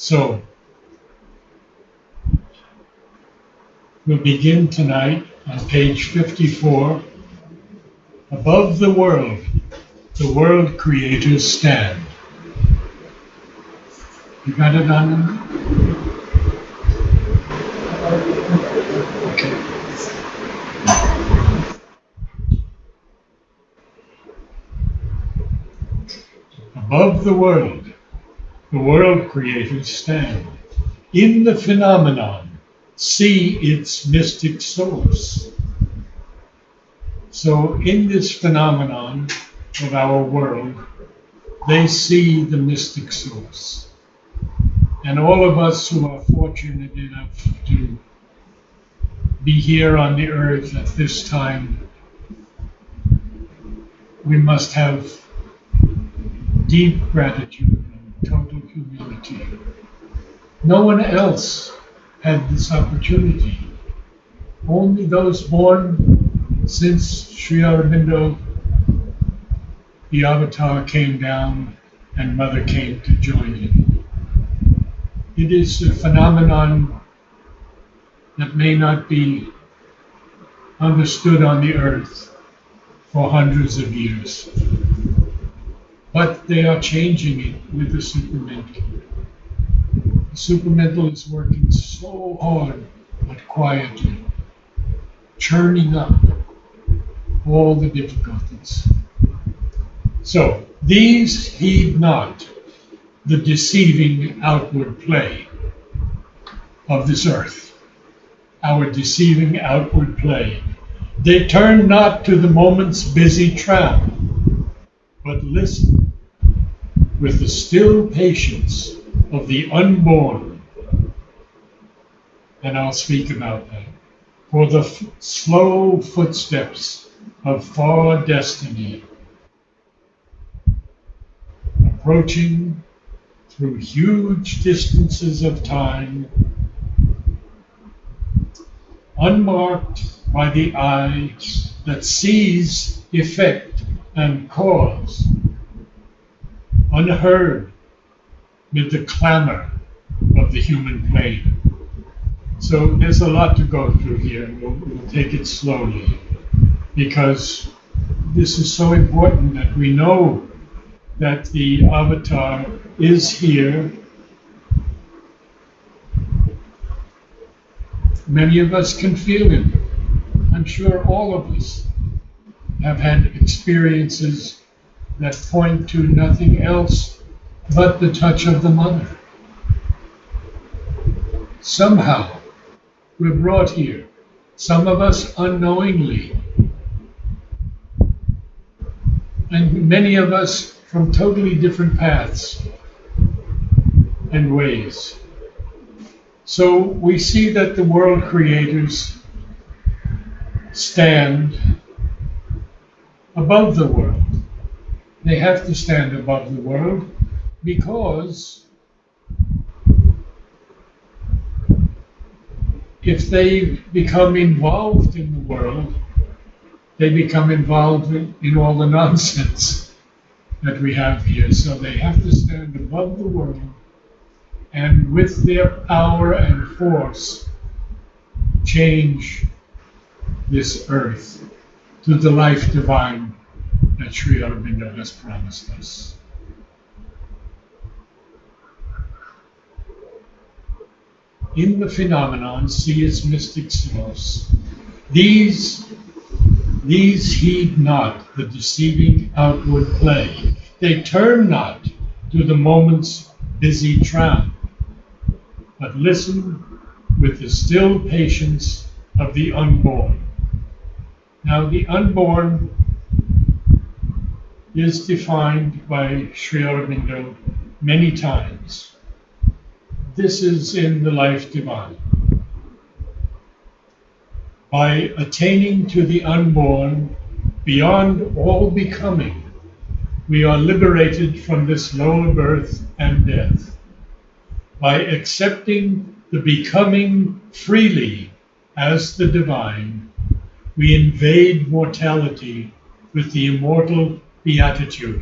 So, we'll begin tonight on page 54. Above the world creators stand. You got it on? Okay. Above the world creators stand. In the phenomenon, see its mystic source. So in this phenomenon of our world, they see the mystic source. And all of us who are fortunate enough to be here on the earth at this time, we must have deep gratitude and total humility. No one else had this opportunity. Only those born since Sri Aurobindo, the avatar, came down and Mother came to join him. It is a phenomenon that may not be understood on the earth for hundreds of years. But they are changing it with the supramental. The supramental is working so hard, but quietly, churning up all the difficulties. So, these heed not the deceiving outward play of this earth, our deceiving outward play. They turn not to the moment's busy tramp, but listen with the still patience of the unborn. And I'll speak about that. For the slow footsteps of far destiny, approaching through huge distances of time, unmarked by the eye that sees effect and cause, unheard with the clamor of the human plane. So there's a lot to go through here. We'll take it slowly, because this is so important that we know that the avatar is here. Many of us can feel him. I'm sure all of us have had experiences that point to nothing else but the touch of the mother. Somehow, we're brought here, some of us unknowingly, and many of us from totally different paths and ways. So we see that the world creators stand above the world. They have to stand above the world because if they become involved in the world, they become involved in all the nonsense that we have here. So they have to stand above the world and with their power and force change this earth to the life divine that Sri Aurobindo has promised us. In the phenomenon, see its mystic source. These heed not the deceiving outward play. They turn not to the moment's busy tramp, but listen with the still patience of the unborn. Now, the unborn is defined by Sri Aurobindo many times. This is in the life divine. By attaining to the unborn, beyond all becoming, we are liberated from this lower birth and death. By accepting the becoming freely as the divine, we invade mortality with the immortal beatitude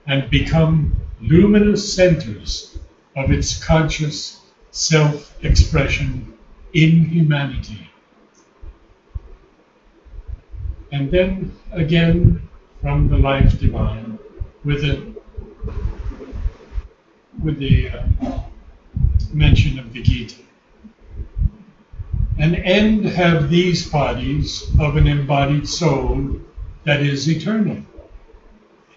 and become luminous centers of its conscious self-expression in humanity. And then again from the life divine with the mention of the Gita. An end have these bodies of an embodied soul that is eternal.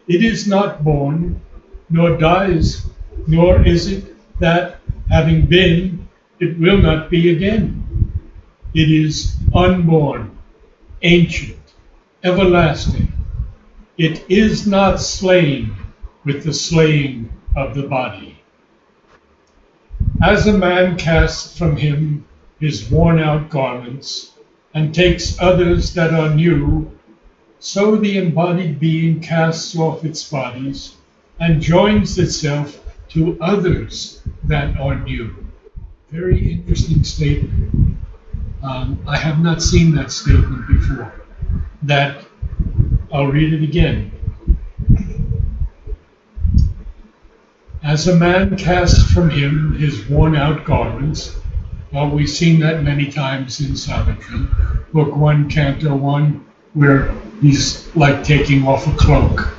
It is not born, nor dies, nor is it that, having been, it will not be again. It is unborn, ancient, everlasting. It is not slain with the slaying of the body. As a man casts from him his worn-out garments and takes others that are new, so the embodied being casts off its bodies and joins itself to others that are new. Very interesting statement. I have not seen that statement before. I'll read it again. As a man casts from him his worn-out garments, well, we've seen that many times in Savitri, Book 1, Canto 1, where he's like taking off a cloak.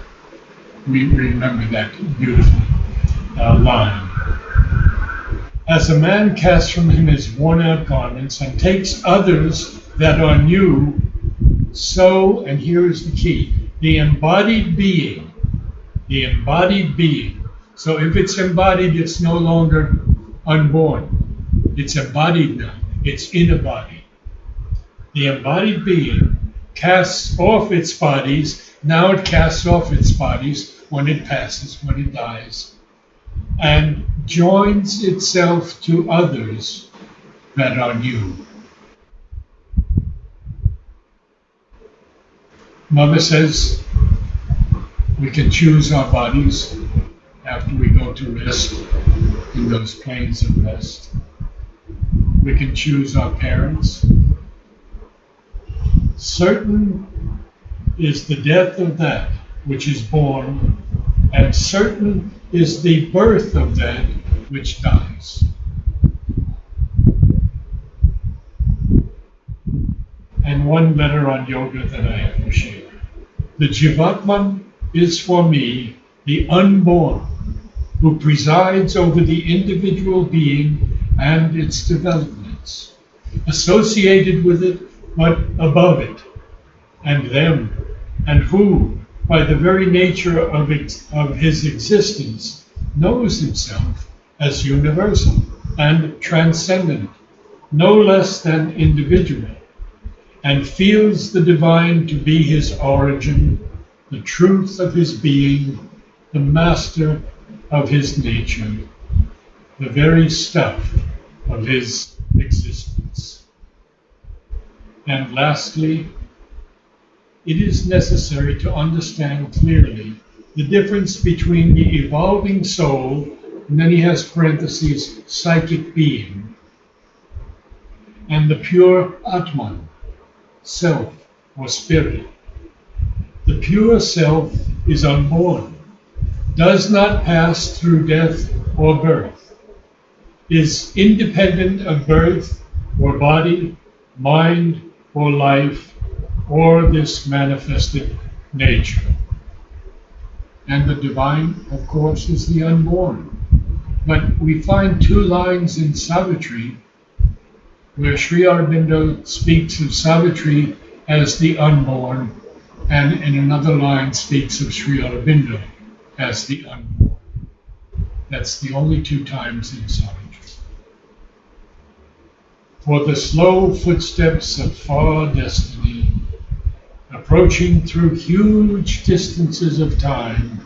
We remember that beautiful line. As a man casts from him his worn-out garments and takes others that are new, so, and here is the key, the embodied being, so if it's embodied, it's no longer unborn. It's embodied now. It's in a body. The embodied being casts off its bodies. Now it casts off its bodies when it passes, when it dies, and joins itself to others that are new. Mother says we can choose our bodies after we go to rest in those planes of rest. We can choose our parents. Certain is the death of that which is born, and certain is the birth of that which dies. And one letter on yoga that I have to share. The Jivatman is for me the unborn, who presides over the individual being and its developments, associated with it but above it, and them, and who, by the very nature of his existence, knows himself as universal and transcendent, no less than individual, and feels the divine to be his origin, the truth of his being, the master of his nature, the very stuff of his existence. And lastly, it is necessary to understand clearly the difference between the evolving soul, and then he has parentheses, psychic being, and the pure Atman, self or spirit. The pure self is unborn, does not pass through death or birth, is independent of birth or body, mind or life, or this manifested nature. And the divine, of course, is the unborn. But we find two lines in Savitri where Sri Aurobindo speaks of Savitri as the unborn, and in another line speaks of Sri Aurobindo as the unborn. That's the only two times in Savitri. For the slow footsteps of far destiny, approaching through huge distances of time,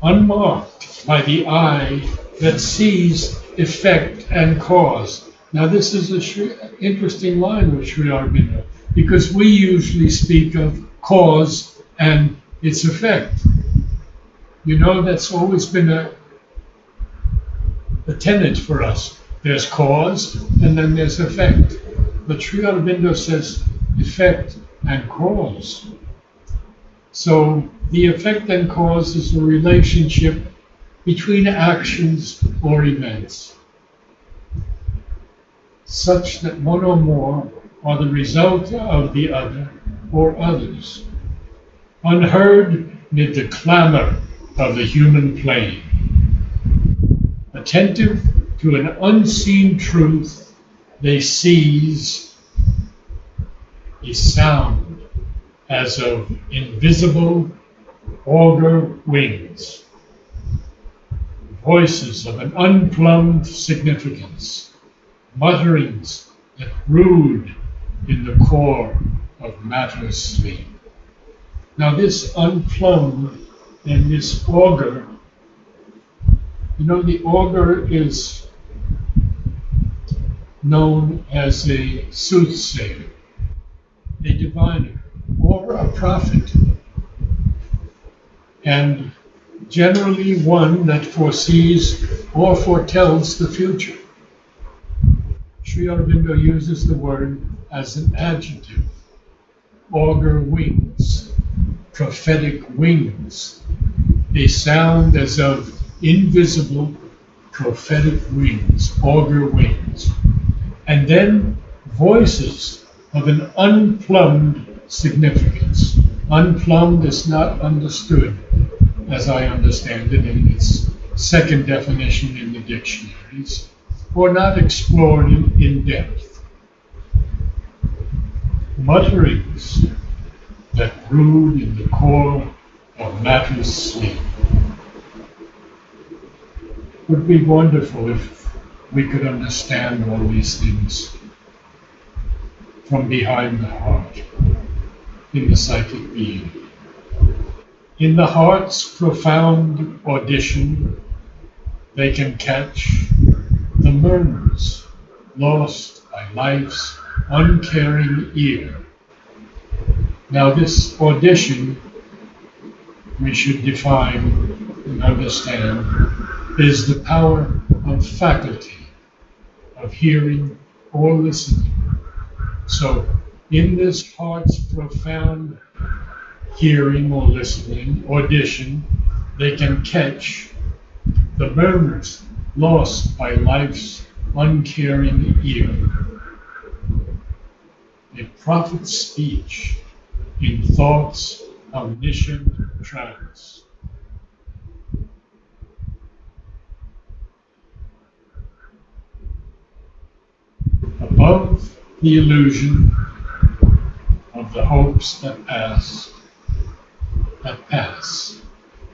unmarked by the eye that sees effect and cause. Now this is an interesting line with Sri Aurobindo, because we usually speak of cause and its effect. You know, that's always been a tenet for us. There's cause and then there's effect. But Sri Aurobindo says effect and cause. So the effect then causes a relationship between actions or events, such that one or more are the result of the other or others, unheard mid the clamor of the human plane. Attentive to an unseen truth, they seize a sound as of invisible auger wings, voices of an unplumbed significance, mutterings that brood in the core of matter's sleep. Now this unplumbed and this auger, the auger is known as a soothsayer, a diviner, or a prophet, and generally one that foresees or foretells the future. Sri Aurobindo uses the word as an adjective. Auger wings, prophetic wings, a sound as of invisible prophetic wings, auger wings, and then voices of an unplumbed significance. Unplumbed is not understood, as I understand it, in its second definition in the dictionaries, or not explored in depth. Mutterings that brood in the core of matter's sleep. It would be wonderful if we could understand all these things from behind the heart, in the psychic being. In the heart's profound audition, they can catch the murmurs lost by life's uncaring ear. Now this audition, we should define and understand, is the power of faculty, of hearing or listening. So in this heart's profound hearing or listening, audition, they can catch the murmurs lost by life's uncaring ear. A prophet's speech in thought's omniscient trance. Above the illusion of the hopes that pass,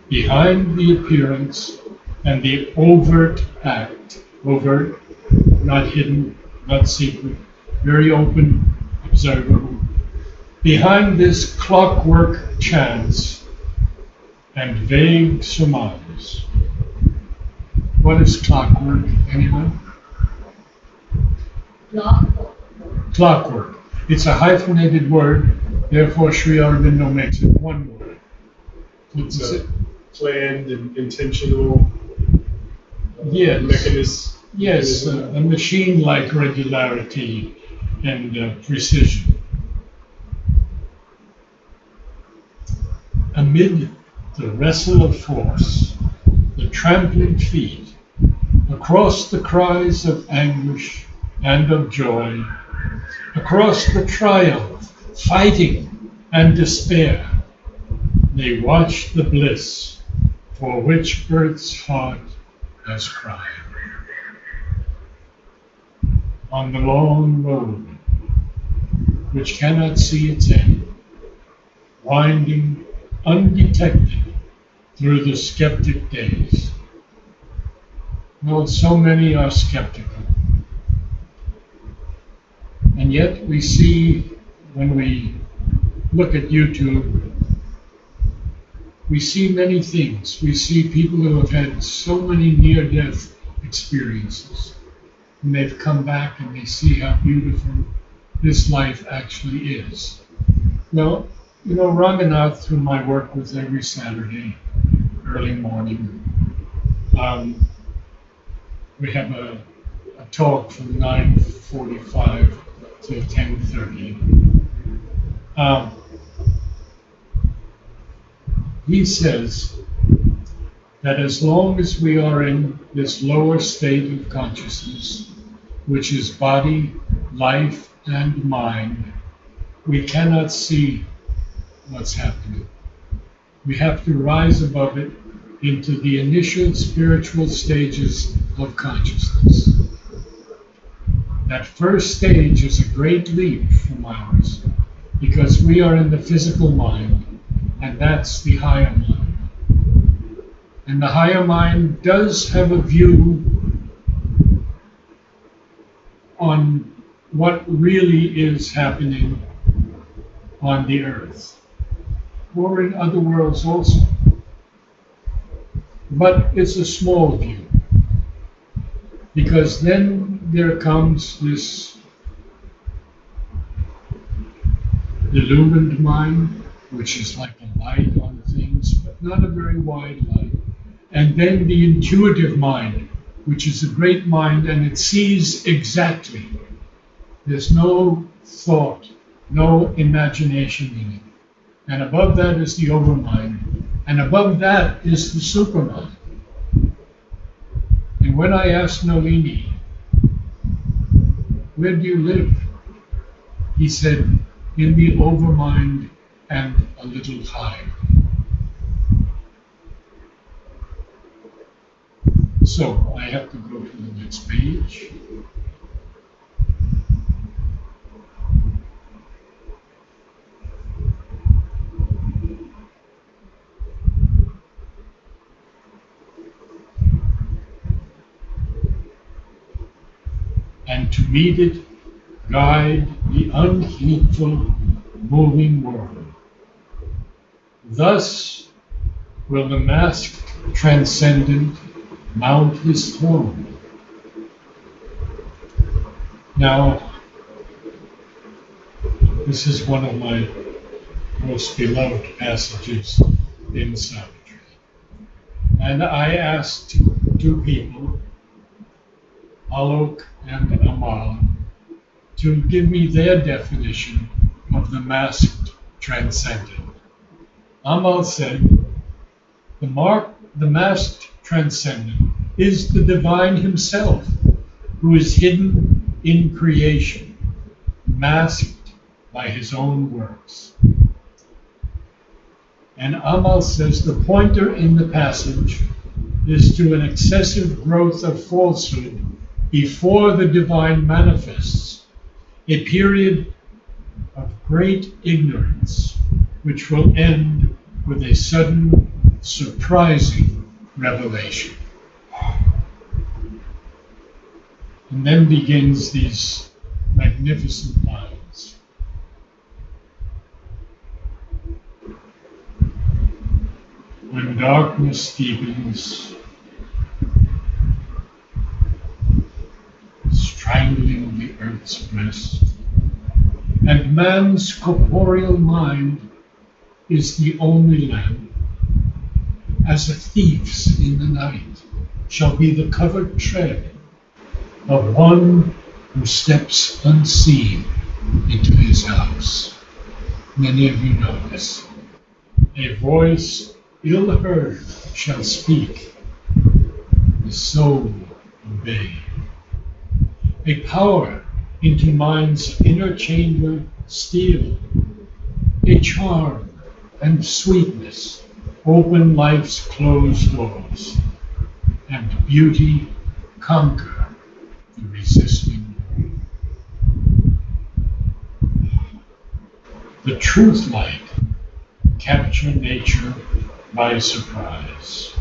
behind the appearance and the overt act, overt, not hidden, not secret, very open, observable, behind this clockwork chance and vague surmise. What is clockwork, anyone? Clockwork. It's a hyphenated word, therefore Sri Aurobindo makes it one word. It's a planned and intentional mechanism. Yes, a machine-like regularity and precision. Amid the wrestle of force, the trampling feet, across the cries of anguish and of joy, across the triumph, fighting, and despair, they watch the bliss for which earth's heart has cried. On the long road, which cannot see its end, winding undetected through the skeptic days. Well, so many are skeptical. And yet we see, when we look at YouTube, we see many things. We see people who have had so many near-death experiences. And they've come back and they see how beautiful this life actually is. Well, Ranganath, whom I work with every Saturday, early morning, we have a talk from 9:45 to 10:30. he says that as long as we are in this lower state of consciousness, which is body, life, and mind, we cannot see what's happening. We have to rise above it into the initial spiritual stages of consciousness. That first stage is a great leap from ours, because we are in the physical mind, and that's the higher mind. And the higher mind does have a view on what really is happening on the earth, or in other worlds also. But it's a small view, because then there comes this illumined mind, which is like a light on things, but not a very wide light. And then the intuitive mind, which is a great mind, and it sees exactly. There's no thought, no imagination in it. And above that is the overmind. And above that is the supermind. And when I asked Nalini, where do you live? He said, in the overmind and a little higher. So I have to go to the next page. And to meet it, guide the unheedful, moving world. Thus will the masked transcendent mount his throne. Now, this is one of my most beloved passages in Savitri. And I asked two people, Alok and Amal, to give me their definition of the masked transcendent. Amal said, the masked transcendent is the divine himself, who is hidden in creation, masked by his own works. And Amal says the pointer in the passage is to an excessive growth of falsehood before the divine manifests, a period of great ignorance, which will end with a sudden, surprising revelation. And then begins these magnificent lines. When darkness deepens, strangling the earth's breast, and man's corporeal mind is the only lamp, as a thief's in the night shall be the covered tread of one who steps unseen into his house. Many of you know this. A voice ill heard shall speak, the soul obey. A power into mind's inner chamber steal, a charm and sweetness open life's closed doors, and beauty conquer the resisting. The truth light capture nature by surprise.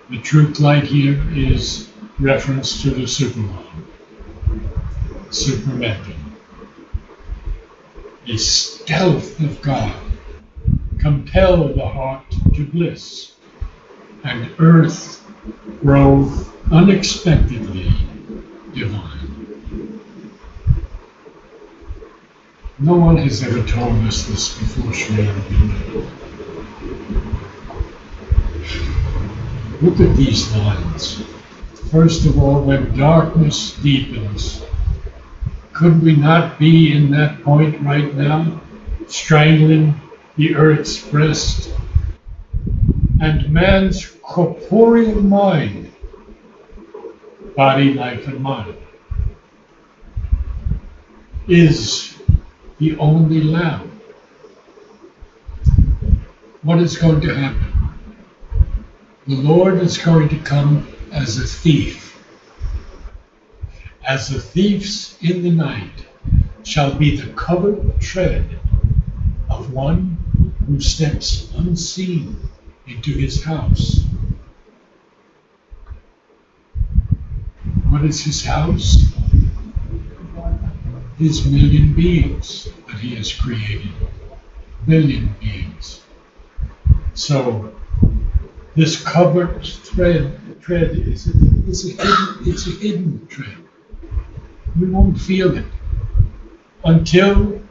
The truth light here is reference to the superman, supermental. A stealth of God compel the heart to bliss, and earth grow unexpectedly divine. No one has ever told us this before, Sri Aurobindo. Look at these lines. First of all, when darkness deepens, could we not be in that point right now, strangling the earth's breast, and man's corporeal mind, body, life, and mind, is the only lamb. What is going to happen? The Lord is going to come as a thief. As the thieves in the night shall be the covered tread of one who steps unseen into his house. What is his house? His million beings that he has created. Million beings. So this covered thread is a hidden thread. We won't feel it until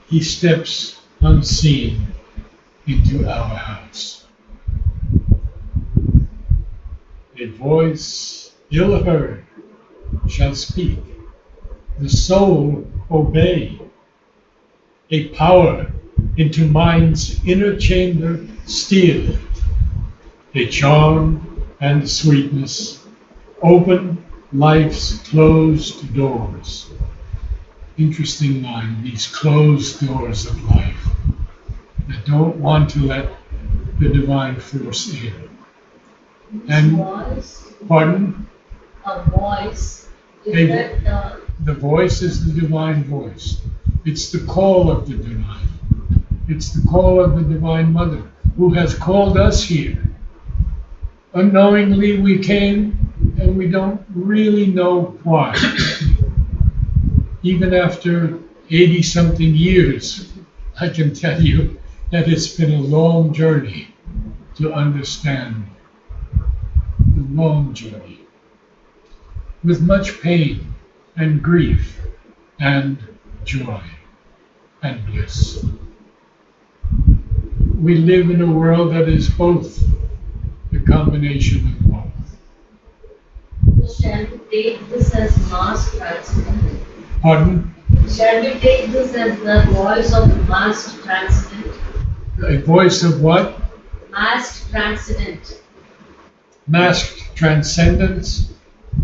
he steps unseen into our house. A voice ill heard shall speak, the soul obey. A power into mind's inner chamber steal, a charm and sweetness open life's closed doors. Interesting line, these closed doors of life that don't want to let the divine force in. And voice, pardon? a voice, is that the voice is the divine voice. It's the call of the divine. It's the call of the Divine Mother who has called us here. Unknowingly we came and we don't really know why. Even after 80-something years, I can tell you that it's been a long journey to understand. The long journey. With much pain and grief and joy and bliss. We live in a world that is both, the combination of both. shall we take this as mass transcendent? Pardon? Shall we take this as the voice of mass transcendent? A voice of what? Mass transcendent. Masked transcendence?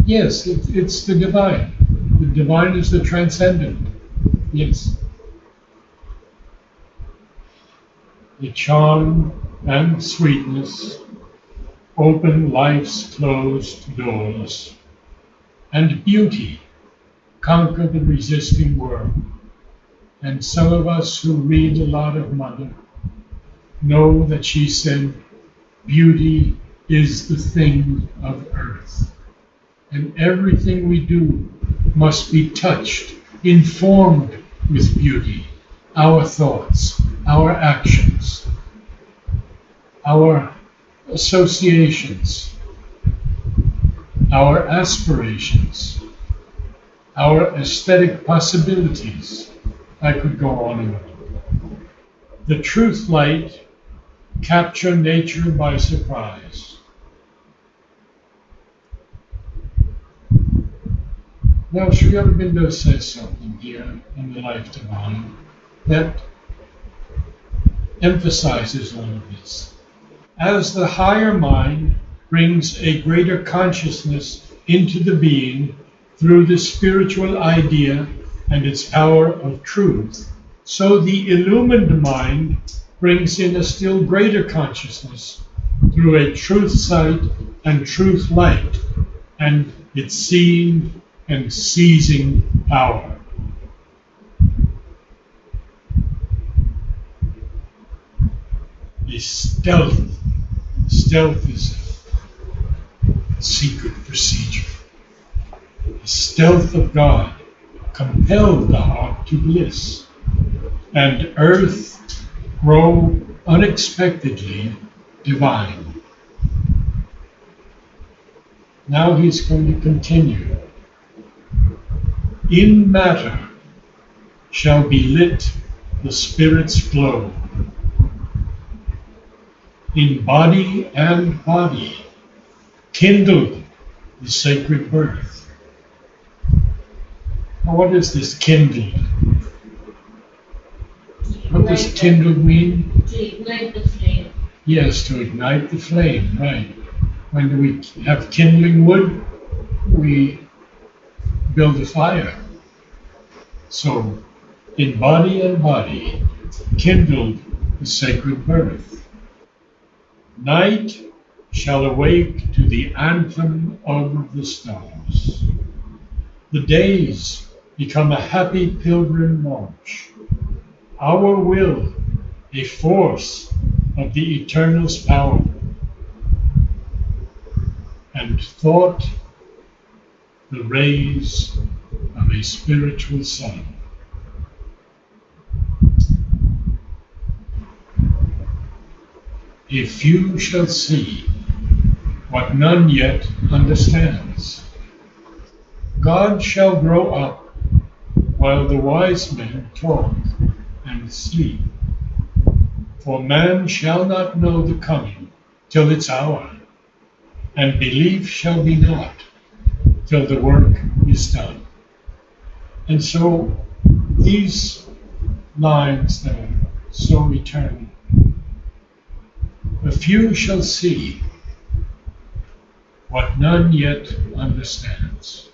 Yes, it's the divine. The divine is the transcendent. Yes. The charm and sweetness open life's closed doors, and beauty conquer the resisting world. And some of us who read a lot of Mother know that she said, beauty is the thing of earth. And everything we do must be touched, informed with beauty. Our thoughts, our actions, our associations, our aspirations, our aesthetic possibilities. I could go on and on. The truth light capture nature by surprise. Now, Sri Aurobindo says something here in the Life Divine that emphasizes all of this. As the higher mind brings a greater consciousness into the being through the spiritual idea and its power of truth, so the illumined mind brings in a still greater consciousness through a truth sight and truth light and its seeing and seizing power. A stealth is a secret procedure. The stealth of God compelled the heart to bliss, and earth grow unexpectedly divine. Now he's going to continue. In matter shall be lit the Spirit's glow. In body and body kindled the sacred birth. Now what is this kindled? What does kindled mean? To ignite the flame. Yes, to ignite the flame, right. When do we have kindling wood? We build a fire. So, in body and body, kindled the sacred birth. Night shall awake to the anthem of the stars. The days become a happy pilgrim march. Our will, a force of the Eternal's power, and thought, the rays of a spiritual sun. A few shall see what none yet understands. God shall grow up while the wise men talk and sleep. For man shall not know the coming till its hour, and belief shall be not till the work is done. And so these lines that are so eternal, a few shall see what none yet understands.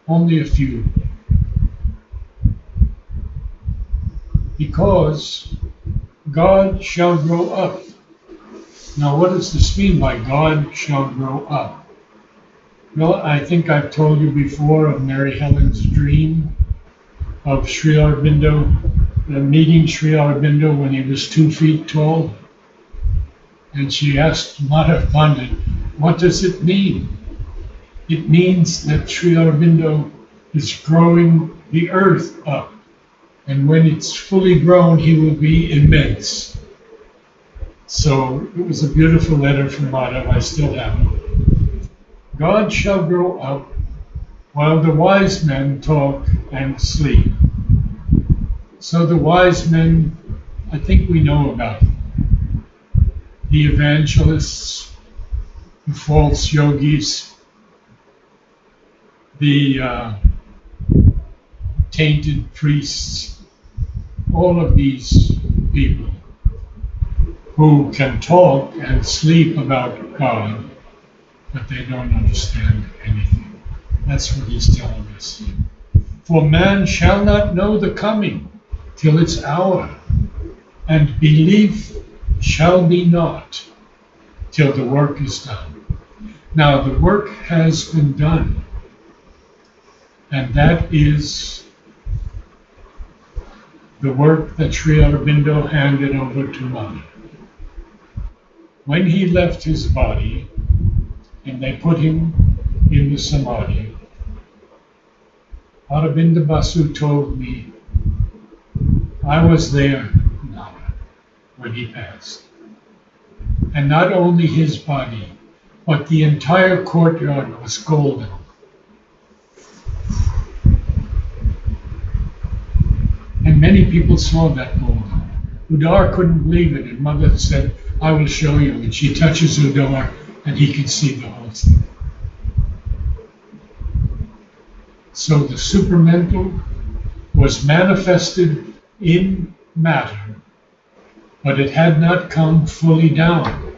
Only a few. Because God shall grow up. Now, what does this mean by God shall grow up? Well, I think I've told you before of Mary Helen's dream of Sri Aurobindo, meeting Sri Aurobindo when he was 2 feet tall. And she asked Madhav Pandit, what does it mean? It means that Sri Aurobindo is growing the earth up. And when it's fully grown, he will be immense. So it was a beautiful letter from Madhav, I still have it. God shall grow up while the wise men talk and sleep. So the wise men, I think we know about them. The evangelists, the false yogis, the tainted priests, all of these people who can talk and sleep about God, but they don't understand anything. That's what he's telling us. For man shall not know the coming till its hour, and belief shall be not till the work is done. Now the work has been done, and that is the work that Sri Aurobindo handed over to Mother. When he left his body and they put him in the Samadhi, Aurobindo Basu told me, I was there when he passed. And not only his body, but the entire courtyard was golden. And many people saw that gold. Udar couldn't believe it, and Mother said, I will show you. And she touches Udar, and he can see the whole thing. So the supermental was manifested in matter, but it had not come fully down.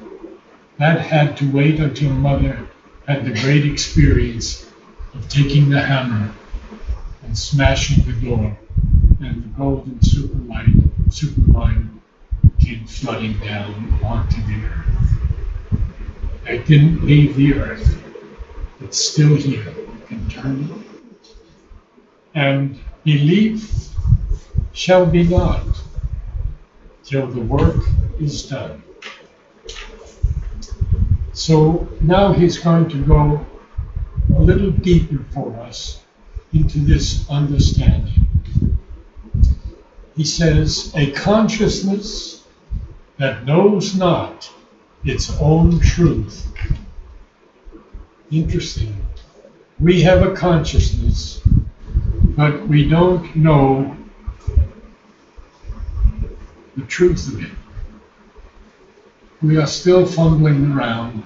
That had to wait until Mother had the great experience of taking the hammer and smashing the door, and the golden supermind came flooding down onto the earth. It didn't leave the earth. It's still here. You can turn it. And belief shall be not till the work is done. So now he's going to go a little deeper for us into this understanding. He says, a consciousness that knows not its own truth. Interesting. We have a consciousness, but we don't know the truth of it. We are still fumbling around.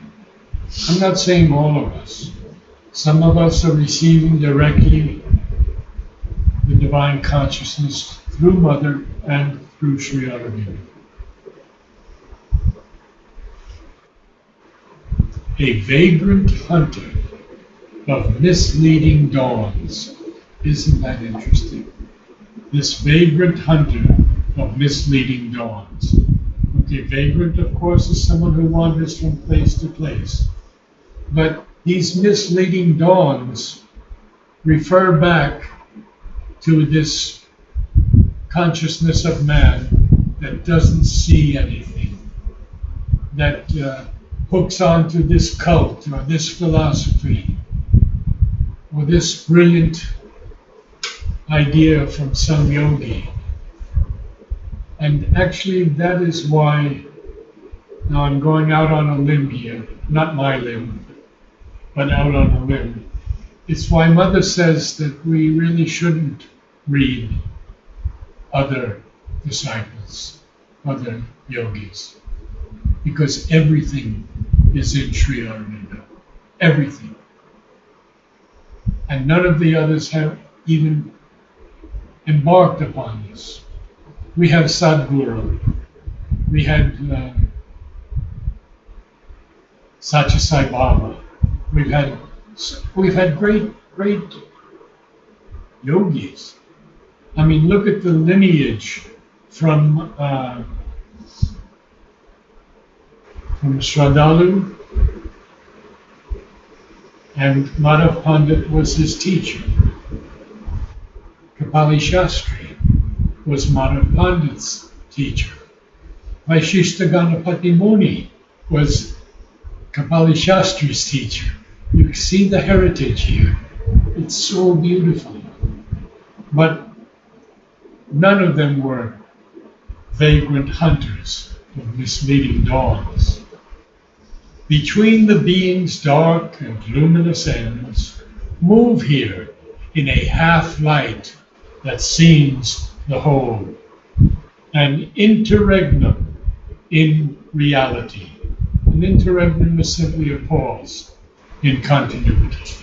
I'm not saying all of us. Some of us are receiving directly the divine consciousness through Mother and through Sri Aurobindo. a vagrant hunter of misleading dawns. Isn't that interesting? This vagrant hunter of misleading dawns. Okay, vagrant, of course, is someone who wanders from place to place. But these misleading dawns refer back to this consciousness of man that doesn't see anything, that hooks onto this cult or this philosophy or this brilliant idea from some yogi. And actually, that is why, now I'm going out on a limb here, not my limb, but out on a limb. It's why Mother says that we really shouldn't read other disciples, other yogis, because everything is in Sri Aurobindo. Everything. And none of the others have even embarked upon this. We have Sadhguru. We had Satya Sai Baba. We've had great yogis. I mean, look at the lineage from Shraddhalu, and Madhav Pandit was his teacher. Kapali Shastri was Madhav Pandit's teacher. Vaishishta Ganapati Muni was Kapali Shastri's teacher. You see the heritage here. It's so beautiful. But none of them were vagrant hunters of misleading dawns. Between the being's dark and luminous ends, move here in a half-light that seems the whole, an interregnum in reality. An interregnum is simply a pause in continuity.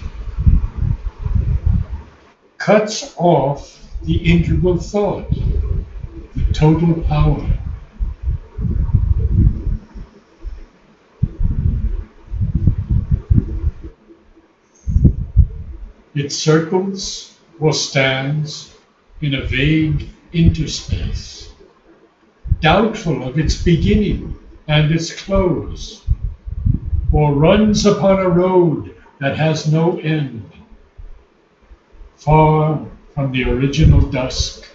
Cuts off the integral thought, the total power. It circles or stands in a vague interspace, doubtful of its beginning and its close, or runs upon a road that has no end, far from the original dusk,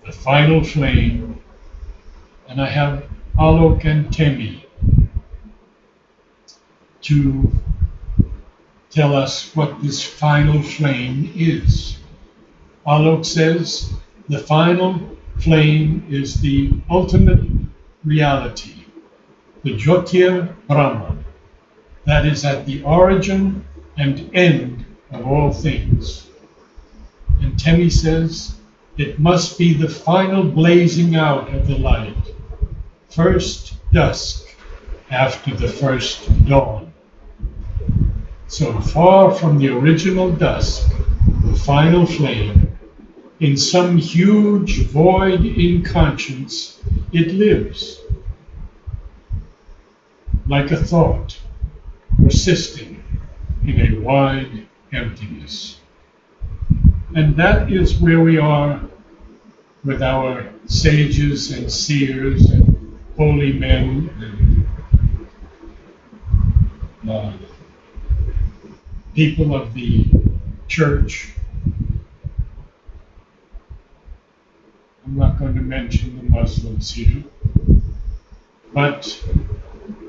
the final flame. And I have Alok and Temi to tell us what this final flame is. Alok says the final flame is the ultimate reality, the Jyotir Brahma, that is at the origin and end of all things. And Temi says it must be the final blazing out of the light, first dusk after the first dawn. So far from the original dusk, the final flame, in some huge void in conscience, it lives, like a thought, persisting in a wide emptiness. And that is where we are with our sages and seers and holy men and people of the church. I'm not going to mention the Muslims here, but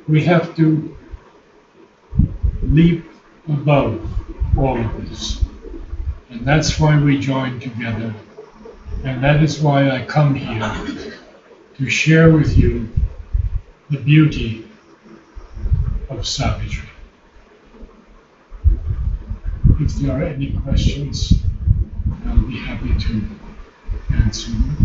we have to leap above all of this. And that's why we join together. And that is why I come here to share with you the beauty of Savitri. If there are any questions, I'll be happy to answer them.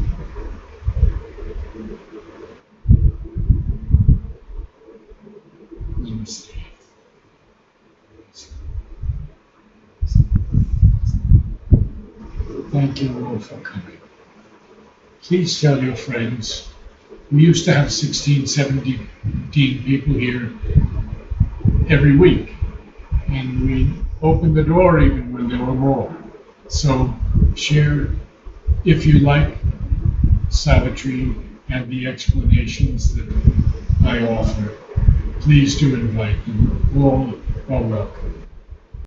Namaste. Thank you all for coming. Please tell your friends. We used to have 16, 17 people here. every week. And we opened the door even when there were more. So share, if you like, Savitri and the explanations that I offer. Please do invite them. All are welcome.